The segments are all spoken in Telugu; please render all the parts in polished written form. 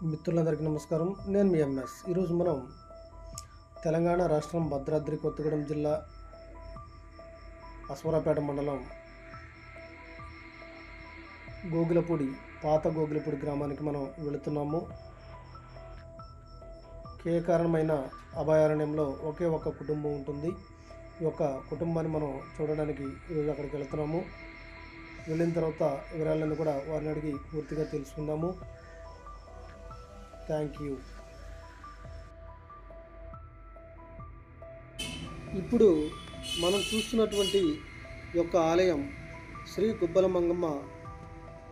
మిత్రులందరికీ నమస్కారం. నేను మీ ఎంఎస్. ఈరోజు మనం తెలంగాణ రాష్ట్రం భద్రాద్రి కొత్తగూడెం జిల్లా అశ్వరాపేట మండలం గోగులపూడి పాత గోగులపూడి గ్రామానికి మనం వెళుతున్నాము. కారణమైన అభయారణ్యంలో ఒకే ఒక కుటుంబం ఉంటుంది. ఈ యొక్క కుటుంబాన్ని మనం చూడడానికి ఈరోజు అక్కడికి వెళుతున్నాము. వెళ్ళిన తర్వాత వివరాలను కూడా వారిని అడిగి పూర్తిగా తెలుసుకుందాము. Thank you. ఇప్పుడు మనం చూస్తున్నటువంటి యొక్క ఆలయం శ్రీ గుబ్బల మంగమ్మ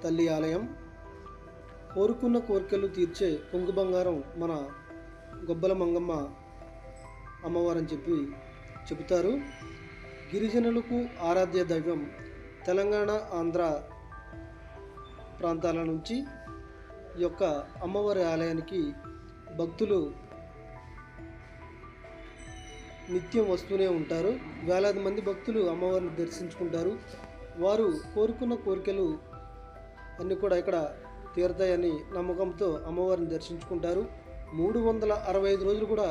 తల్లి ఆలయం. కోరుకున్న కోరికలు తీర్చే పొంగు బంగారం మన గుబ్బల మంగమ్మ అమ్మవారని చెబుతారు. గిరిజనులకు ఆరాధ్య దైవం. తెలంగాణ ఆంధ్ర ప్రాంతాల నుంచి ఈ యొక్క అమ్మవారి ఆలయానికి భక్తులు నిత్యం వస్తూనే ఉంటారు. వేలాది మంది భక్తులు అమ్మవారిని దర్శించుకుంటారు. వారు కోరుకున్న కోరికలు అన్నీ కూడా ఇక్కడ తీరుతాయని నమ్మకంతో అమ్మవారిని దర్శించుకుంటారు. 365 రోజులు కూడా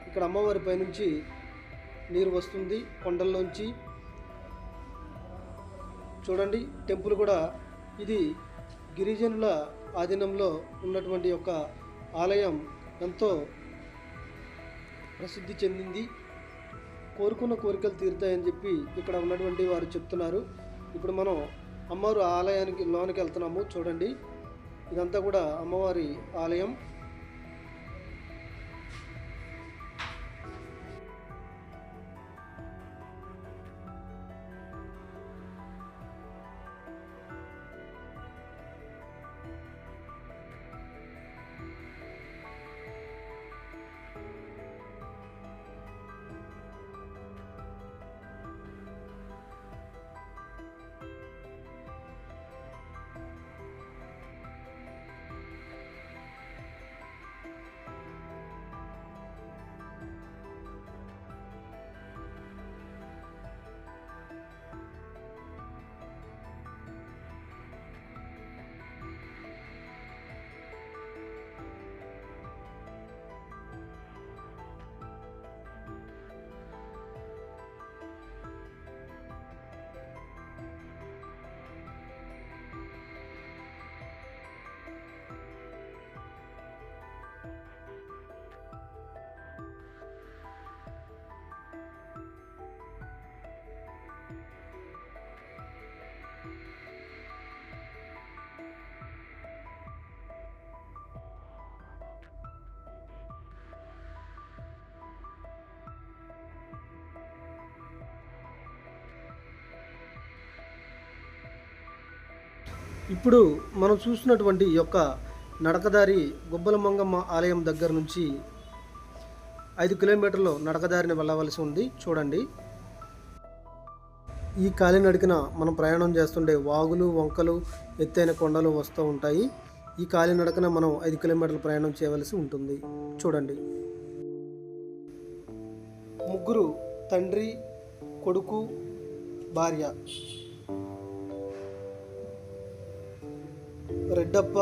ఇక్కడ అమ్మవారి పైనుంచి నీరు వస్తుంది కొండల్లోంచి. చూడండి, టెంపుల్ కూడా ఇది గిరిజనుల ఆధీనంలో ఉన్నటువంటి యొక్క ఆలయం ఎంతో ప్రసిద్ధి చెందింది. కోరుకున్న కోరికలు తీరుతాయని ఇక్కడ ఉన్నటువంటి వారు చెప్తున్నారు. ఇప్పుడు మనం అమ్మవారి ఆలయానికి లోనికి వెళ్తున్నాము. చూడండి, ఇదంతా కూడా అమ్మవారి ఆలయం. ఇప్పుడు మనం చూసినటువంటి యొక్క నడకదారి గుబ్బల మంగమ్మ ఆలయం దగ్గర నుంచి 5 కిలోమీటర్లు నడకదారిని వెళ్ళవలసి ఉంది. చూడండి, ఈ కాలినడకన మనం ప్రయాణం చేస్తుండే వాగులు, వంకలు, ఎత్తైన కొండలు వస్తూ ఉంటాయి. ఈ కాలినడకన మనం 5 కిలోమీటర్లు ప్రయాణం చేయవలసి ఉంటుంది. చూడండి, ముగ్గురు తండ్రి, కొడుకు, భార్య, రెడ్డప్ప,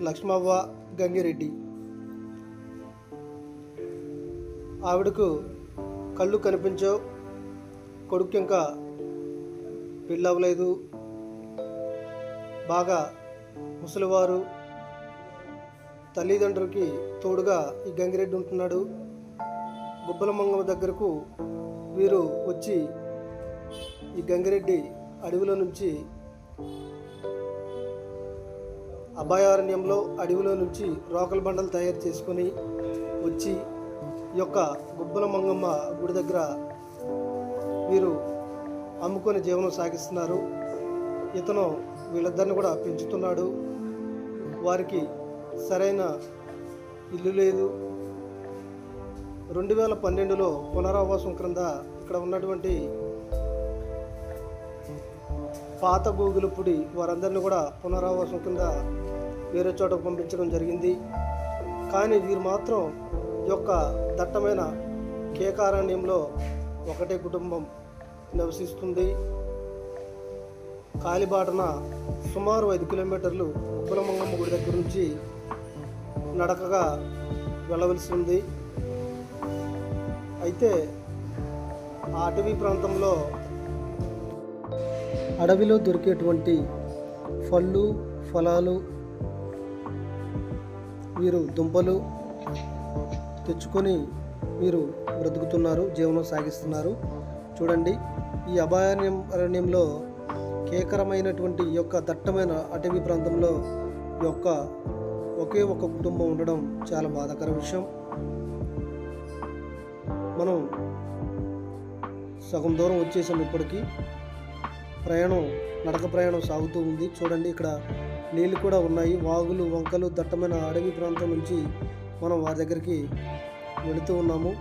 లక్ష్మవ్వ, గంగిరెడ్డి. ఆవిడకు కళ్ళు కనిపించవు. కొడుకు ఇంకా పెళ్ళవలేదు. బాగా ముసలివారు. తల్లిదండ్రులకి తోడుగా ఈ గంగిరెడ్డి ఉంటున్నాడు. గుబ్బల మంగమ్మ దగ్గరకు వీరు వచ్చి ఈ గంగిరెడ్డి అడవిలో నుంచి అభయారణ్యంలో అడవిలో నుంచి రోకల బండలు తయారు చేసుకొని వచ్చి ఈ యొక్క గుబ్బల మంగమ్మ గుడి దగ్గర వీరు అమ్ముకొని జీవనం సాగిస్తున్నారు. ఇతను వీళ్ళిద్దరిని కూడా పెంచుతున్నాడు. వారికి సరైన ఇల్లు లేదు. 2012లో పునరావాసం క్రింద ఇక్కడ ఉన్నటువంటి పాత గోగులపూడి వారందరినీ కూడా పునరావాసం కింద వేరే చోటకు పంపించడం జరిగింది. కానీ వీరు మాత్రం ఈ యొక్క దట్టమైన కేకారణ్యంలో ఒకటే కుటుంబం నివసిస్తుంది. కాలిబాటన సుమారు 5 కిలోమీటర్లు గుబ్బల మంగమ్మ గుడి దగ్గర నుంచి నడకగా వెళ్ళవలసి ఉంది. అయితే ఆ అటవీ ప్రాంతంలో అడవిలో దొరికేటువంటి పళ్ళు ఫలాలు, వీరు దుంపలు తెచ్చుకొని వీరు బ్రతుకుతున్నారు, జీవనం సాగిస్తున్నారు. చూడండి, ఈ అభయారణ్యంలో కేకరమైనటువంటి ఈ యొక్క దట్టమైన అటవీ ప్రాంతంలో ఈ యొక్క ఒకే ఒక కుటుంబం ఉండడం చాలా బాధాకర విషయం. మనం సగం దూరం వచ్చేసాం. ఇప్పటికీ నడక ప్రయాణం సాగుతూ ఉంది. చూడండి, ఇక్కడ నీళ్ళు కూడా ఉన్నాయి. వాగులు, వంకలు, దట్టమైన అడవి ప్రాంతం నుంచి మనం వారి దగ్గరికి వెళుతూ ఉన్నాము.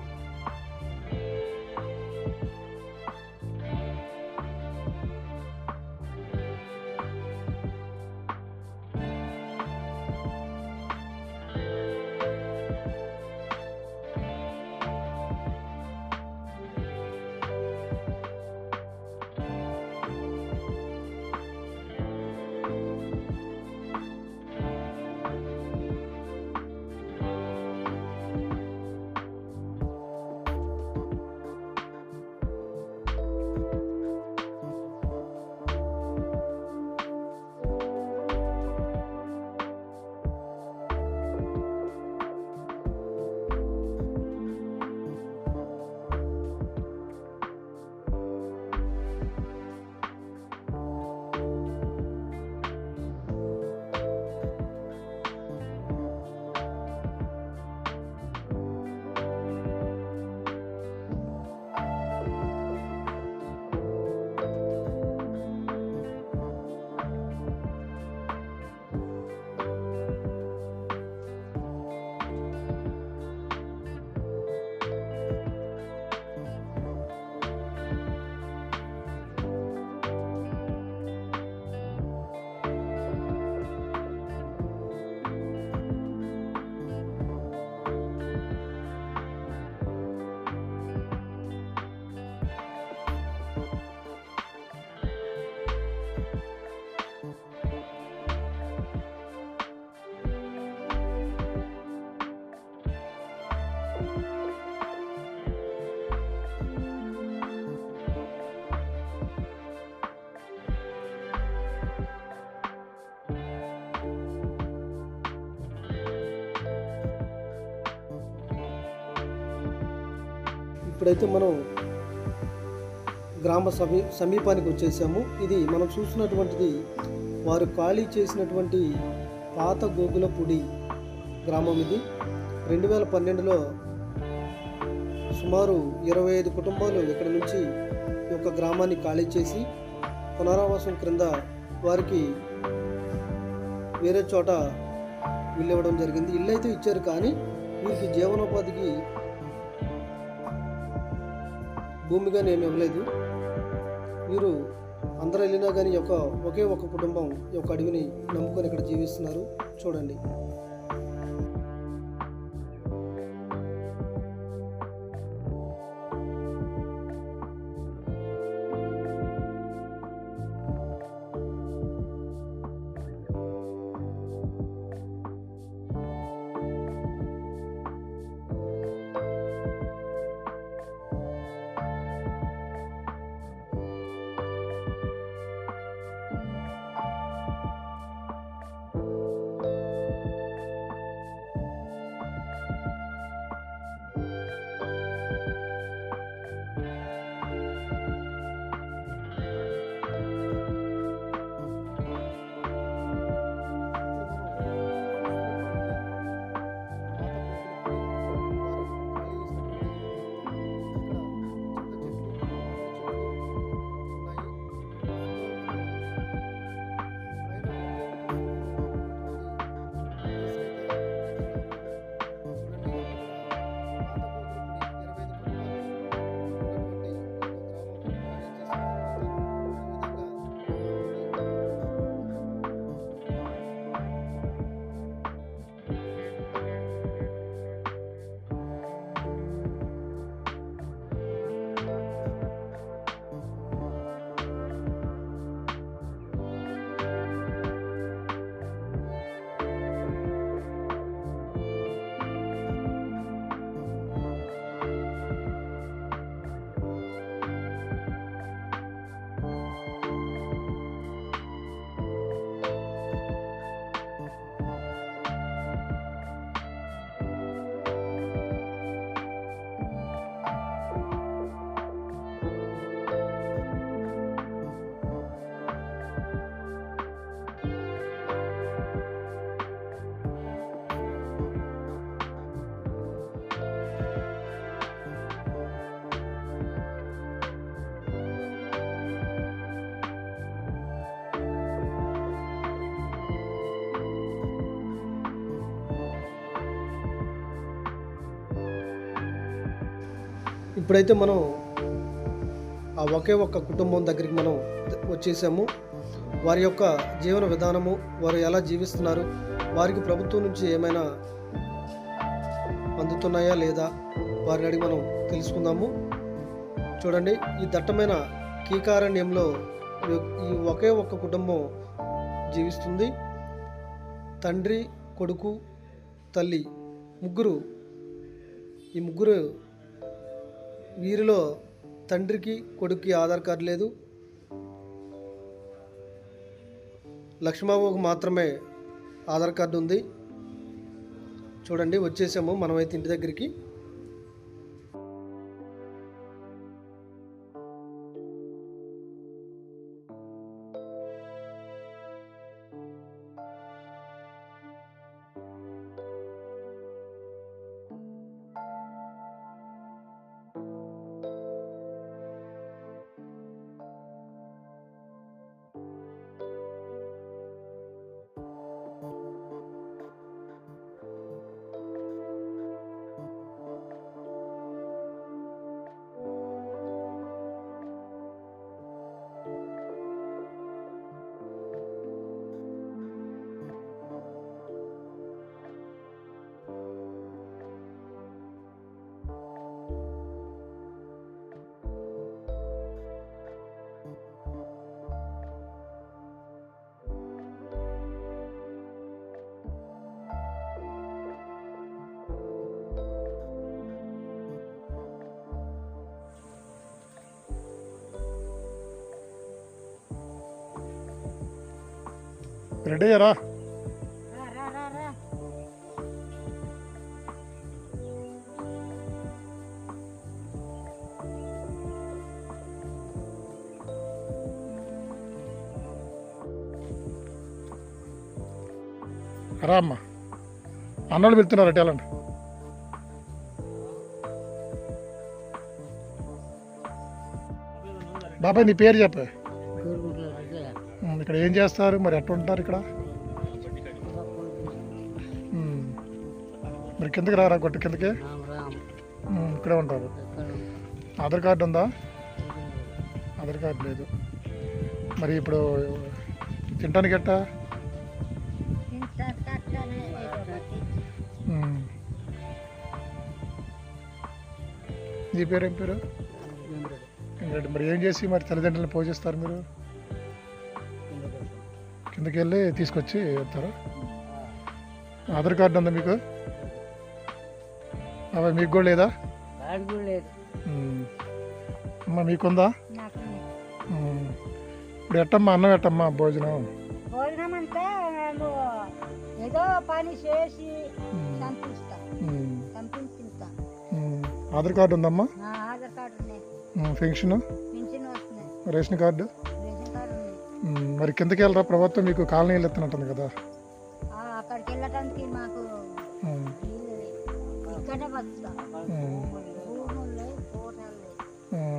ఇప్పుడైతే మనం గ్రామ సమీపానికి వచ్చేసాము. ఇది మనం చూసినటువంటిది వారు ఖాళీ చేసినటువంటి పాత గోగులపూడి గ్రామం. ఇది 2012లో సుమారు 25 కుటుంబాలు ఇక్కడ నుంచి ఈ యొక్క గ్రామాన్ని ఖాళీ చేసి పునరావాసం క్రింద వారికి వేరే చోట వెళ్ళివ్వడం జరిగింది. ఇల్లు అయితే ఇచ్చారు, కానీ వీరికి జీవనోపాధికి భూమిగా నేను ఇవ్వలేదు. వీరు అందరూ వెళ్ళినా కానీ ఒకే ఒక కుటుంబం ఈ యొక్క అడవిని నమ్ముకొని ఇక్కడ జీవిస్తున్నారు. చూడండి. ఇప్పుడైతే మనం ఆ ఒకే ఒక్క కుటుంబం దగ్గరికి మనం వచ్చేసాము. వారి యొక్క జీవన విధానము, వారు ఎలా జీవిస్తున్నారు, వారికి ప్రభుత్వం నుంచి ఏమైనా అందుతున్నాయా లేదా వారిని అడిగి మనం తెలుసుకుందాము. చూడండి, ఈ దట్టమైన కీకారణ్యంలో ఈ ఒకే ఒక్క కుటుంబం జీవిస్తుంది. తండ్రి, కొడుకు, తల్లి ముగ్గురు. ఈ ముగ్గురు, వీరిలో తండ్రికి కొడుక్కి ఆధార్ కార్డు లేదు. లక్ష్మవ్వకు మాత్రమే ఆధార్ కార్డు ఉంది. చూడండి, వచ్చేసాము మనమైతే ఇంటి దగ్గరికి. రెడీ అయ్యారా? రా అమ్మా, అన్నోళ్ళు వెళ్తున్నారు అటు వెళ్ళండి. బాబాయ్ నీ పేరు చెప్ప. ఇక్కడ ఏం చేస్తారు మరి, ఎట్లా ఉంటారు ఇక్కడ? మరి కిందకి రారా, గొట్ట కిందకి ఇక్కడే ఉంటారు. ఆధార్ కార్డు ఉందా? ఆధార్ కార్డు లేదు. మరి ఇప్పుడు తినడానికి ఎట్టా? నీ పేరు ఏం పేరు? మరి ఏం చేసి మరి తల్లిదండ్రులను పోషిస్తారు మీరు? కిందకి వెళ్ళి తీసుకొచ్చి వెళ్తారు. ఆధార్ కార్డు ఉందా మీకు? అవి మీకు కూడా లేదా? అమ్మా మీకుందా? ఇప్పుడు ఎట్టమ్మా అన్నం ఎట్టమ్మా భోజనం? భోజనం అంటే మేము ఏదో పని చేసి ఆధార్ కార్డు ఉందమ్మా? ఆధార్ కార్డు పెన్షన్, వస్తున్నాయి, రేషన్ కార్డు. మరి కిందకి వెళ్ళరా, ప్రభుత్వం మీకు కాలనీలు ఎత్తున్నట్టుంది కదా? అక్కడికి వెళ్ళటానికి మాకు ఇక్కడే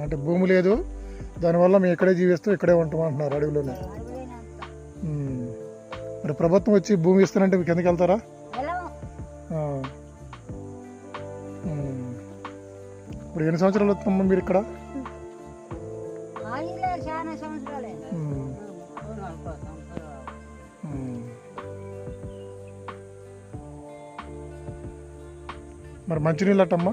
అంటే భూమి లేదు, దానివల్ల మేము ఇక్కడే జీవిస్తూ ఇక్కడే ఉంటాం అంటున్నారు, అడవిలోనే. మరి ప్రభుత్వం వచ్చి భూమి ఇస్తానంటే మీకు కిందకి వెళ్తారా? ఇప్పుడు ఎన్ని సంవత్సరాలు వస్తుందమ్మా మీరు ఇక్కడ? చాలా సంవత్సరాలే. మరి మంచినీళ్ళు అట్టమ్మా?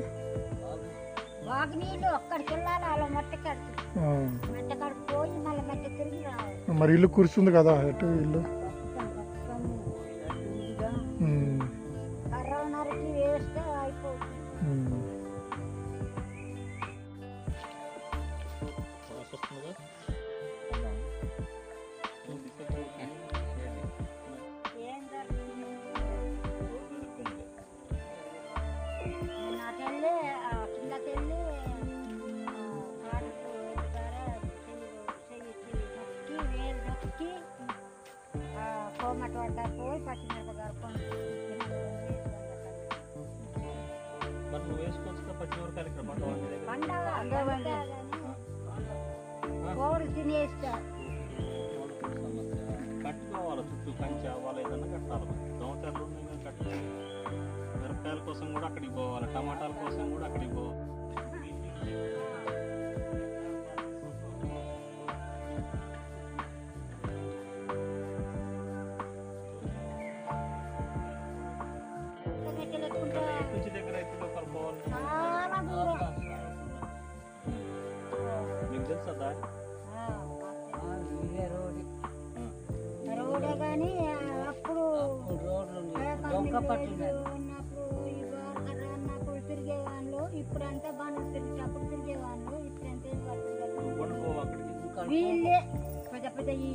బాగునీళ్ళు అక్కడికి వెళ్ళాలి, అలా మెట్టకాడికి పోయి మళ్ళీ మెట్ట తిరిగి రావాలి. మరి ఇల్లు కూర్చుంది కదా, ఎటు ఇల్లు? కర్రన్నరకి వేస్తే అయిపోతుంది. పోయి పచ్చిమిరపకాయలు కోరు తినేస్తా కట్టుకోవాలి, చుట్టూ కంచి అవ్వాలి, ఏదన్నా కట్టాలి. దోమతెరలు కట్టాలి. మిరపకాయల కోసం కూడా అక్కడికి పోవాలి, టమాటాల కోసం కూడా అక్కడికి పోవాలి. నుంచి దగ్గర అయితే కలుపుకోవాలి. చాలా దూరం. మీకు తెలుసా దారి? రోడే కానీ అప్పుడు ఉన్నప్పుడు ఈ గోరకర్ర అన్నప్పుడు తిరిగేవాళ్ళు, ఇప్పుడంతా బాగా తిరిగి అప్పుడు తిరిగేవాళ్ళు, ఇప్పుడంతా వండుకో అక్కడికి. వీళ్ళే పెద్ద పెద్ద ఈ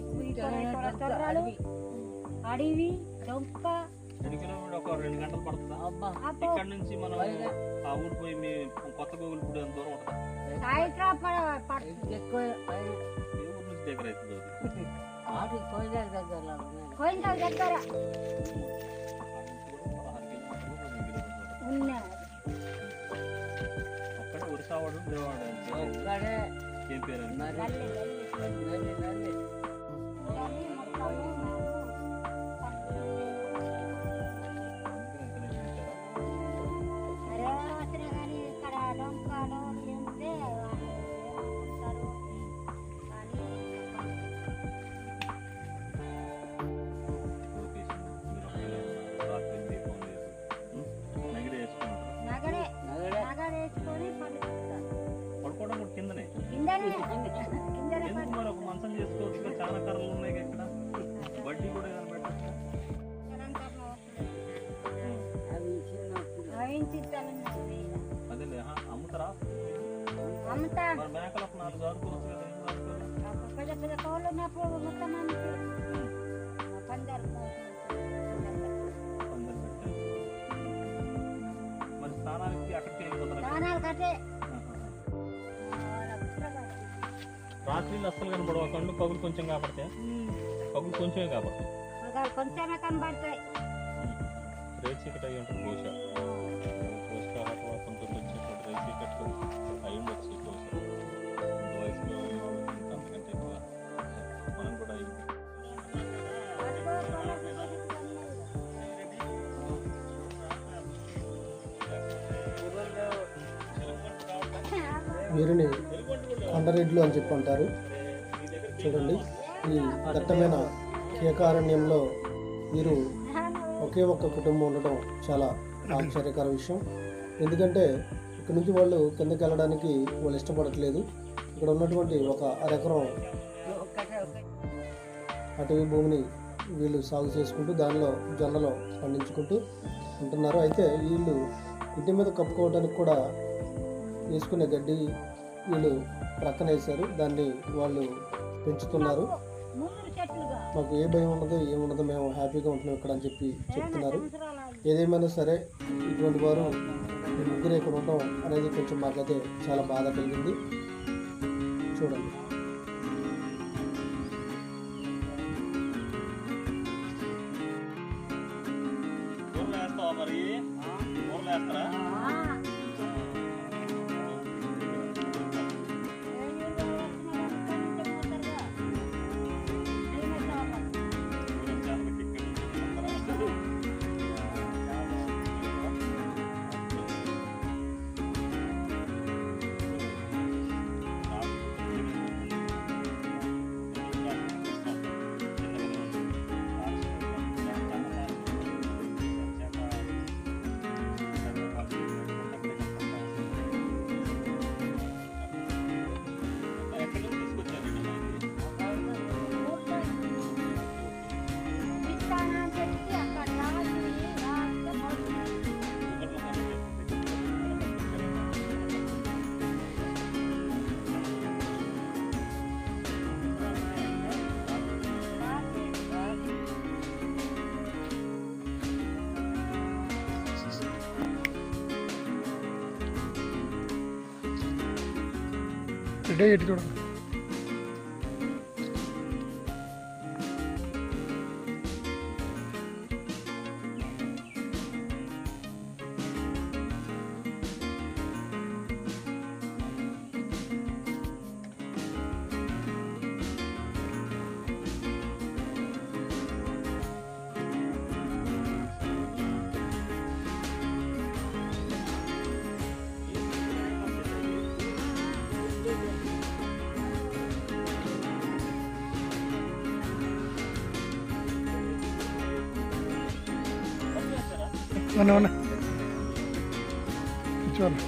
తొర్రాలు, అడవి, డొంక. 2 కిలోమీటర్ ఒక 2 గంటలు పడుతుందా? ఇక్కడ నుంచి మనం ఆ ఊరు పోయి మీ కొత్త గోగులు కూడా ఎంత దూరం ఉంటుందా? సాయంత్రం ఏ ఊరు నుంచి దగ్గర అవుతుంది అది? కోయిల దగ్గర ఆ నుంచి కూడా 16 కిలోమీటర్లు, 10 కిలోమీటర్లు. ఉన్నారు. అక్కడే ఉరిసావాడు దేవాడు ఏం పేరు అది? ఇక్కడ డొంకాలు ఉంటే ఉంటారు కానీ లొకేషన్ మీరు ఒక్కలే ఉన్నారు, రాత్రి దీపం లేదు, నగిరి వేసుకున్నారు. వేసుకొని పడుకుంటారు. పడుకోవడం కూడా కిందనే. కిందనే ఎందుకు మరి ఒక మంచం చేసుకోవచ్చు కదా, చాలా కర్రలు ఉన్నాయి ఇక్కడ, వడ్డీ కూడా ఏదైనా పెట్టచ్చు. అదేలే అమ్ముతారా? అమ్ముతా మరి మేకలకు 4 ఆడుకోవచ్చు కదా, ఎందుకు ఆడుకోరు? పెద్ద పెద్ద కోళ్ళు ఉన్నప్పుడు మొత్తం పందారు పందెం పెట్టారు. మరి స్నానానికి అక్కడికి వెళ్ళిపోతారా? దానాలు కట్టే రాత్రిళ్ళు అస్సలు కనపడవు, కళ్ళు పగులు కొంచెం కాపాడితే, పగులు కొంచెమే కాపాడతాయి, కొంచెమే కనబడతాయి. రేచీకట్ అయ్యి ఉంటుంది కోశ, పోషకాహార కొంచెం వచ్చేటువంటి రేచీకట్లు అయి ఉండొచ్చు. కోశ ఇంత వయసులో ఇంకా అంతకంటే ఎక్కువ మనం కూడా అయ్యి వీరిని కొండరెడ్లు అని చెప్పి అంటారు. చూడండి, ఈ దట్టమైన కేకారణ్యంలో వీరు ఒకే ఒక్క కుటుంబం ఉండటం చాలా ఆశ్చర్యకర విషయం. ఎందుకంటే ఇక్కడ నుంచి వాళ్ళు కిందకి వెళ్ళడానికి వాళ్ళు ఇష్టపడట్లేదు. ఇక్కడ ఉన్నటువంటి ఒక అరెకరం అటవీ భూమిని వీళ్ళు సాగు చేసుకుంటూ దానిలో జొన్నలు పండించుకుంటూ ఉంటున్నారు. అయితే వీళ్ళు ఇంటి మీద కప్పుకోవడానికి కూడా వేసుకునే గడ్డి వీళ్ళు ప్రక్కన వేశారు, దాన్ని వాళ్ళు పెంచుతున్నారు. మాకు ఏ భయం ఉండదు, ఏముండదు, మేము హ్యాపీగా ఉంటున్నాం ఇక్కడ అని చెప్పి చెప్తున్నారు. ఏదేమైనా సరే ఇటువంటి వారు ఈ ముగ్గురు ఇక్కడ ఉండటం అనేది కొంచెం మాకైతే చాలా బాధ కలిగింది. చూడండి, ఊర్లో వేస్తావా? మరి ఊర్లో వేస్తారా? ఇటే ఇటు చూడండి. అవునా చూడండి.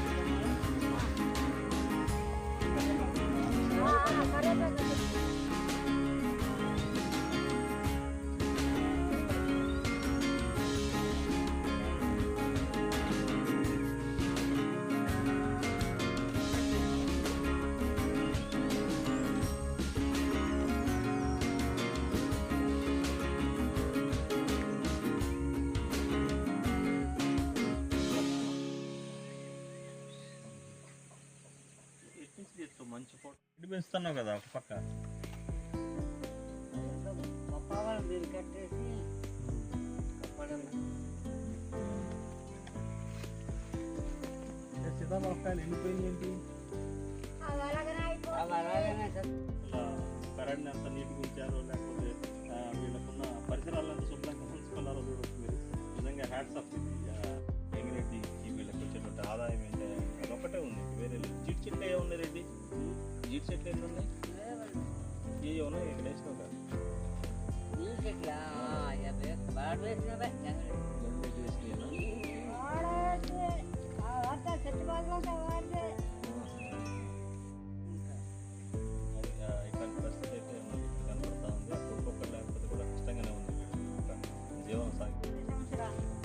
మంచి ఫోటో ఇటు పెంచుతున్నావు కదా ఒక పక్క. మీరు కట్టేసి సీతాఫలకాయలు ఎండిపోయింది ఏంటి? పెరడిని ఎంత నీట్గా ఉంచారో లేకపోతే వీళ్ళకున్న పరిసరాలు ఎంత శుభ్రంగా ఉంచుకున్నారో చూడొచ్చు మీరు. నిజంగా హ్యాట్స్ ఆఫ్ ఇది ఎంగిరెడ్డి వీళ్ళకి వచ్చేటువంటి ఆదాయం ఏంటంటే అదొక్కటే ఉంది, వేరే లేదు. జీడి చెట్లు ఏ ఉన్నాయి రెడ్డి? జీడి చెట్లు ఎన్ని ఉన్నాయి? ఏ ఉన్నాయి ఇక్కడ వేసినావు కదా? ఇట్లాంటి పరిస్థితి అయితే మనకి కనపడతా ఉంది. ఒక్కొక్కరు లేకపోతే కూడా కష్టంగానే ఉంది జీవనం సాగి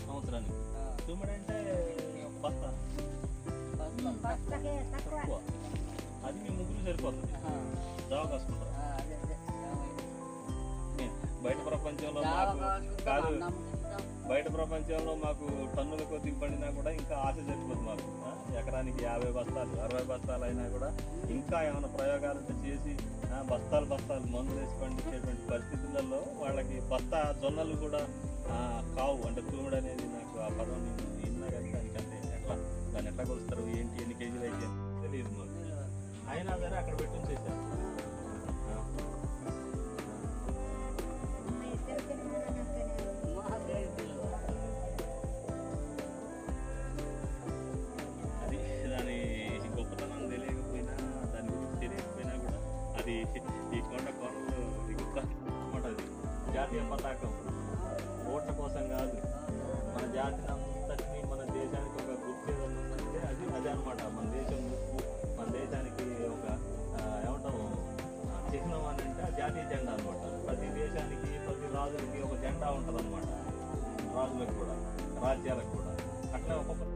సంవత్సరానికి. తుమ్మిడి అంటే బస్తా తక్కువ, అది మీ ముగ్గురు సరిపోతుంది. జావ కాసుకుంటారు. బయట ప్రపంచంలో మాకు కాదు, బయట ప్రపంచంలో మాకు టన్నుల కొద్దిగా పండినా కూడా ఇంకా ఆశ సరిపోదు మాకు. ఎకరానికి 50 బస్తాలు 60 బస్తాలు అయినా కూడా ఇంకా ఏమైనా ప్రయోగాలు చేసి బస్తాలు మందులు వేసి పండించేటువంటి పరిస్థితులలో వాళ్ళకి బస్తా జొన్నలు కూడా కావు. అంటే తూముడు అనేది నాకు ఆ పదం నేను విన్నా కానీ దానికంటే దాన్ని ఎట్లా కొలుస్తారు ఏంటి ఎన్ని కేజీలు అయితే తెలియదు మాకు. అయినా సరే అక్కడ పెట్టి ఉంచేసారు. అది దాని గొప్పతనం తెలియకపోయినా దాని గురించి తెలియకపోయినా కూడా అది ఈ కోనలు దిగుతామాట. అది జాతీయ పతాకం ఓట్ల కోసం కాదు, మన జాతిని అంతటిని మన దేశానికి ఒక గుర్తు ఏదైనా ఉందంటే అదే అనమాట. మన దేశం మన దేశానికి ఒక ఏమంటాము చిహ్నం అని అంటే జాతీయ జెండా అనమాట. ప్రతి దేశానికి ప్రతి రాజులకి ఒక జెండా ఉంటుంది అనమాట. రాజులకు కూడా రాజ్యాలకు కూడా అట్లా ఒక్కొక్క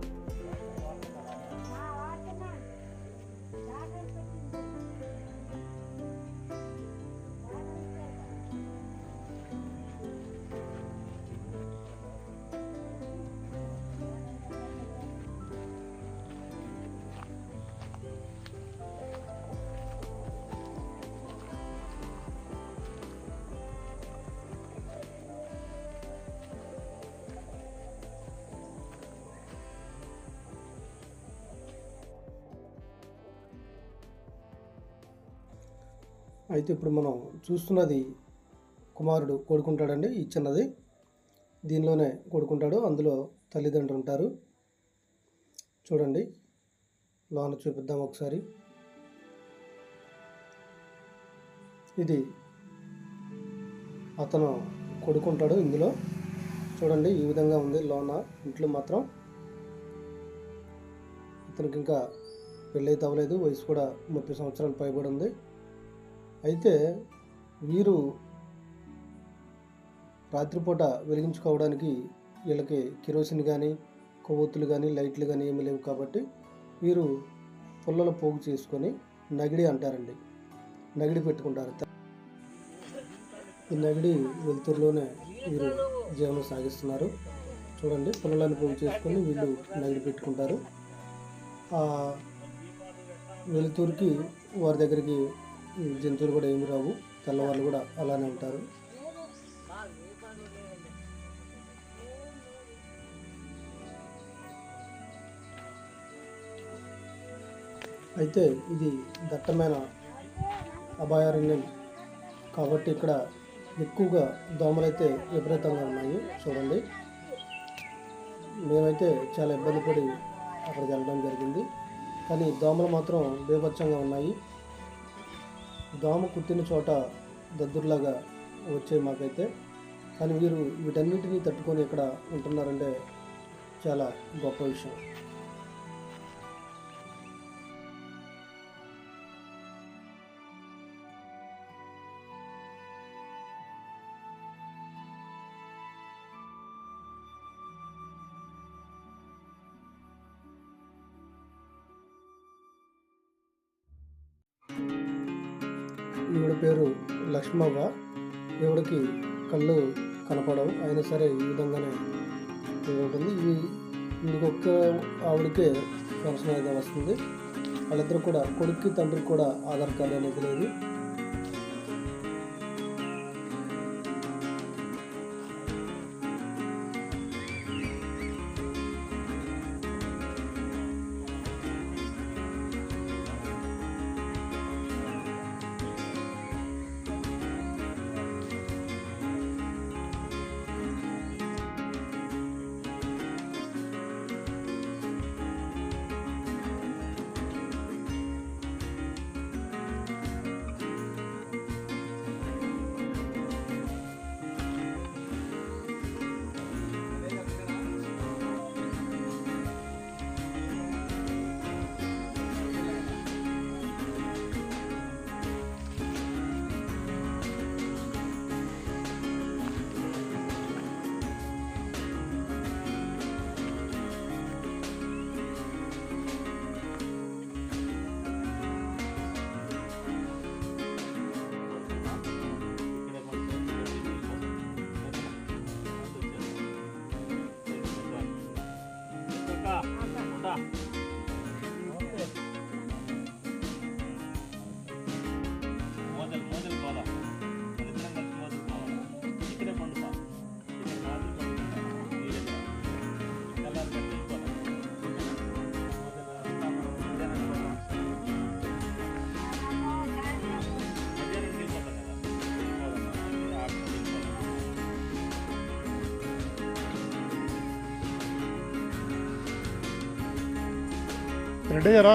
అయితే ఇప్పుడు మనం చూస్తున్నది కుమారుడు కొడుకుంటాడండి. ఈ చిన్నది దీనిలోనే కొడుకుంటాడు, అందులో తల్లిదండ్రులు ఉంటారు. చూడండి, లోన చూపిద్దాం ఒకసారి. ఇది అతను కొడుకుంటాడు ఇందులో. చూడండి, ఈ విధంగా ఉంది లోన. ఇంట్లో మాత్రం ఇతనికి ఇంకా పెళ్ళైతే అవ్వలేదు, వయసు కూడా 30 సంవత్సరాలు పైబడి ఉంది. అయితే వీరు రాత్రిపూట వెలిగించుకోవడానికి వీళ్ళకి కిరోసిన్ కానీ కొవ్వొత్తులు కానీ లైట్లు కానీ ఏమీ లేవు కాబట్టి వీరు పుల్లల పోగు చేసుకొని నగిడి అంటారండి, నగిడి పెట్టుకుంటారు. ఈ నగిడి వెలుతురులోనే వీరు జీవనం సాగిస్తున్నారు. చూడండి, పుల్లలను పోగు చేసుకొని వీళ్ళు నగిడి పెట్టుకుంటారు. ఆ వెలుతురుకి వారి దగ్గరికి జంతువులు కూడా ఏమి రావు, తెల్లవాళ్ళు కూడా అలానే ఉంటారు. అయితే ఇది దట్టమైన అభయారణ్యం కాబట్టి ఇక్కడ ఎక్కువగా దోమలు అయితే విపరీతంగా ఉన్నాయి. చూడండి, మేమైతే చాలా ఇబ్బంది పడి అక్కడికి వెళ్ళడం జరిగింది, కానీ దోమలు మాత్రం బీభత్సంగా ఉన్నాయి. దోమ కుట్టిన చోట దద్దుర్లాగా వచ్చాయి మాకైతే. కానీ వీరు వీటన్నిటినీ తట్టుకొని ఇక్కడ ఉంటున్నారంటే చాలా గొప్ప విషయం. ఈవిడ పేరు లక్ష్మవ్వ. ఈవిడకి కళ్ళు కనపడవు, అయినా సరే ఈ విధంగానే ఉంటుంది. ఇంకొక ఆవిడకే పెన్షన్ అయితే వస్తుంది. వాళ్ళిద్దరు కూడా, కొడుక్కి తండ్రికి కూడా ఆధార్ కార్డు అనేది లేదు. రెడీ అయ్యారా?